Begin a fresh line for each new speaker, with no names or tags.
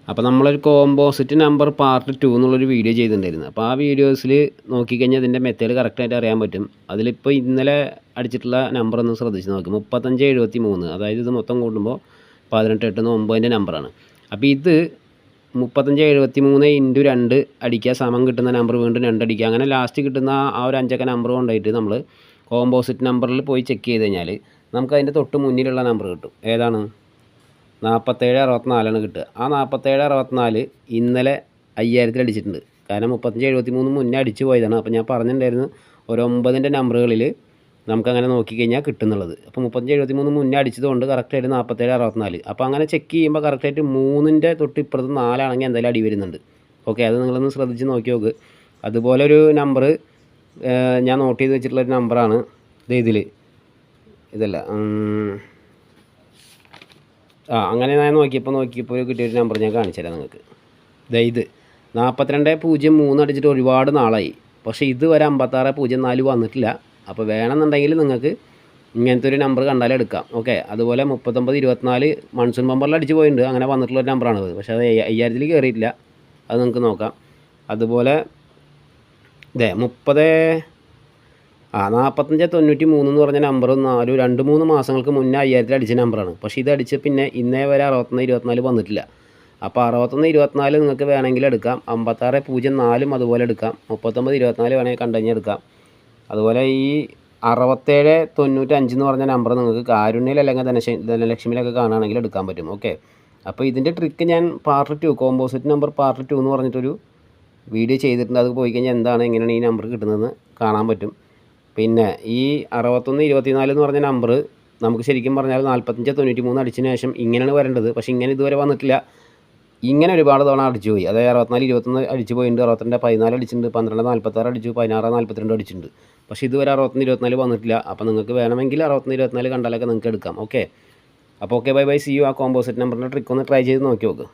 അപ്പോൾ നമ്മളൊരു composite number part 2 എന്നുള്ളൊരു വീഡിയോ ചെയ്തിട്ടുണ്ടായിരുന്നു. അപ്പോൾ ആ വീഡിയോസിൽ നോക്കിക്കഴിഞ്ഞാൽ ഇതിൻ്റെ മെത്തേഡ് കറക്റ്റായിട്ട് അറിയാൻ പറ്റും. അതിലിപ്പോൾ ഇന്നലെ അടിച്ചിട്ടുള്ള നമ്പർ ഒന്ന് ശ്രദ്ധിച്ച് നോക്കി. 3573, അതായത് ഇത് മൊത്തം കൂട്ടുമ്പോൾ 18 8 9ൻ്റെ നമ്പറാണ്. അപ്പോൾ ഇത് 3573 ഇൻറ്റു 2 അടിക്കുക, സമം കിട്ടുന്ന നമ്പർ വീണ്ടും 2 അടിക്കുക, അങ്ങനെ ലാസ്റ്റ് കിട്ടുന്ന ആ ഒരു 5 നമ്പർ കൊണ്ടായിട്ട് നമ്മൾ കോമ്പോസിറ്റ് നമ്പറിൽ പോയി ചെക്ക് ചെയ്ത് കഴിഞ്ഞാൽ നമുക്ക് അതിൻ്റെ തൊട്ട് മുന്നിലുള്ള നമ്പർ കിട്ടും. ഏതാണ്? 4764 കിട്ടുക. ആ 4764 ഇന്നലെ 5000 അടിച്ചിട്ടുണ്ട്. കാരണം 3573 മുന്നേ അടിച്ചു പോയതാണ്. അപ്പോൾ ഞാൻ പറഞ്ഞിട്ടുണ്ടായിരുന്നു ഒരു 9ൻ്റെ നമ്പറുകളിൽ നമുക്കങ്ങനെ നോക്കിക്കഴിഞ്ഞാൽ കിട്ടുന്നുള്ളത്. അപ്പോൾ 3573 മുന്നേ അടിച്ചതുകൊണ്ട് കറക്റ്റായിട്ട് 4764. അപ്പോൾ അങ്ങനെ ചെക്ക് ചെയ്യുമ്പോൾ കറക്റ്റായിട്ട് 3ൻ്റെ തൊട്ട് ഇപ്പുറത്ത് 4 ആണെങ്കിൽ എന്തായാലും അടി വരുന്നുണ്ട്. ഓക്കെ, അത് നിങ്ങളൊന്ന് ശ്രദ്ധിച്ച് നോക്കി നോക്ക്. അതുപോലെ ഒരു നമ്പർ ഞാൻ നോട്ട് ചെയ്ത് വെച്ചിട്ടുള്ളൊരു നമ്പറാണ് ഇതല്ല അങ്ങനെ ഞാൻ നോക്കിയപ്പോൾ കിട്ടിയൊരു നമ്പർ ഞാൻ കാണിച്ചു തരാം നിങ്ങൾക്ക്. ഇത് 4203 അടിച്ചിട്ട് ഒരുപാട് നാളായി, പക്ഷേ ഇതുവരെ 5604 വന്നിട്ടില്ല. അപ്പോൾ വേണമെന്നുണ്ടെങ്കിൽ നിങ്ങൾക്ക് ഇങ്ങനത്തെ ഒരു നമ്പർ കണ്ടാൽ എടുക്കാം. ഓക്കെ, അതുപോലെ 3924 മൺസൂൺ ബമ്പറിൽ അടിച്ച് പോയിട്ടുണ്ട്. അങ്ങനെ വന്നിട്ടുള്ളൊരു നമ്പറാണത്. പക്ഷേ അത് 5000 കയറിയിട്ടില്ല. അത് നിങ്ങൾക്ക് നോക്കാം. അതുപോലെ 4593 എന്ന് പറഞ്ഞ നമ്പർ 2-3 മാസങ്ങൾക്ക് മുന്നേ 5000 അടിച്ച നമ്പറാണ്. പക്ഷേ ഇത് അടിച്ച് പിന്നെ ഇന്നേ വരെ 6124 വന്നിട്ടില്ല. അപ്പോൾ 6124 നിങ്ങൾക്ക് വേണമെങ്കിൽ എടുക്കാം. 5604 അതുപോലെ എടുക്കാം. 3924 വേണമെങ്കിൽ കണ്ടു കഴിഞ്ഞാൽ എടുക്കാം. അതുപോലെ ഈ 6795 എന്ന് പറഞ്ഞ നമ്പർ നിങ്ങൾക്ക് കാരുണ്യയിൽ അല്ലെങ്കിൽ ധനലക്ഷ്മിയിലൊക്കെ കാണുകയാണെങ്കിൽ എടുക്കാൻ പറ്റും. ഓക്കെ, അപ്പോൾ ഇതിൻ്റെ ട്രിക്ക് ഞാൻ പാർട്ട് 2 കോമ്പോസിറ്റ് നമ്പർ പാർട്ട് 2 എന്ന് പറഞ്ഞിട്ടൊരു വീഡിയോ ചെയ്തിട്ടുണ്ട്. അത് പോയി കഴിഞ്ഞാൽ എന്താണ് എങ്ങനെയാണ് ഈ നമ്പർ കിട്ടുന്നതെന്ന് കാണാൻ പറ്റും. പിന്നെ ഈ 6124 എന്ന് പറഞ്ഞ നമ്പർ നമുക്ക് ശരിക്കും പറഞ്ഞാൽ 4593 അടിച്ചതിന് ശേഷം ഇങ്ങനെയാണ് വരേണ്ടത്. പക്ഷേ ഇങ്ങനെ ഇതുവരെ വന്നിട്ടില്ല. ഇങ്ങനെ ഒരുപാട് തവണ അടിച്ചു പോയി. അതായത് 6421 അടിച്ചു പോയിട്ടുണ്ട്, 62 14 അടിച്ചിട്ടുണ്ട്, 12 46 അടിച്ചു, 16 42 അടിച്ചിട്ടുണ്ട്. പക്ഷേ ഇതുവരെ 6124 വന്നിട്ടില്ല. അപ്പോൾ നിങ്ങൾക്ക് വേണമെങ്കിൽ 6124 കണ്ടാലൊക്കെ നിങ്ങൾക്ക് എടുക്കാം. ഓക്കെ, അപ്പോൾ okay, bye bye, see you. ആ കോമ്പോസിറ്റ് നമ്പറിൻ്റെ ട്രിക്ക് ഒന്ന് ട്രൈ ചെയ്ത് നോക്കി നോക്ക്.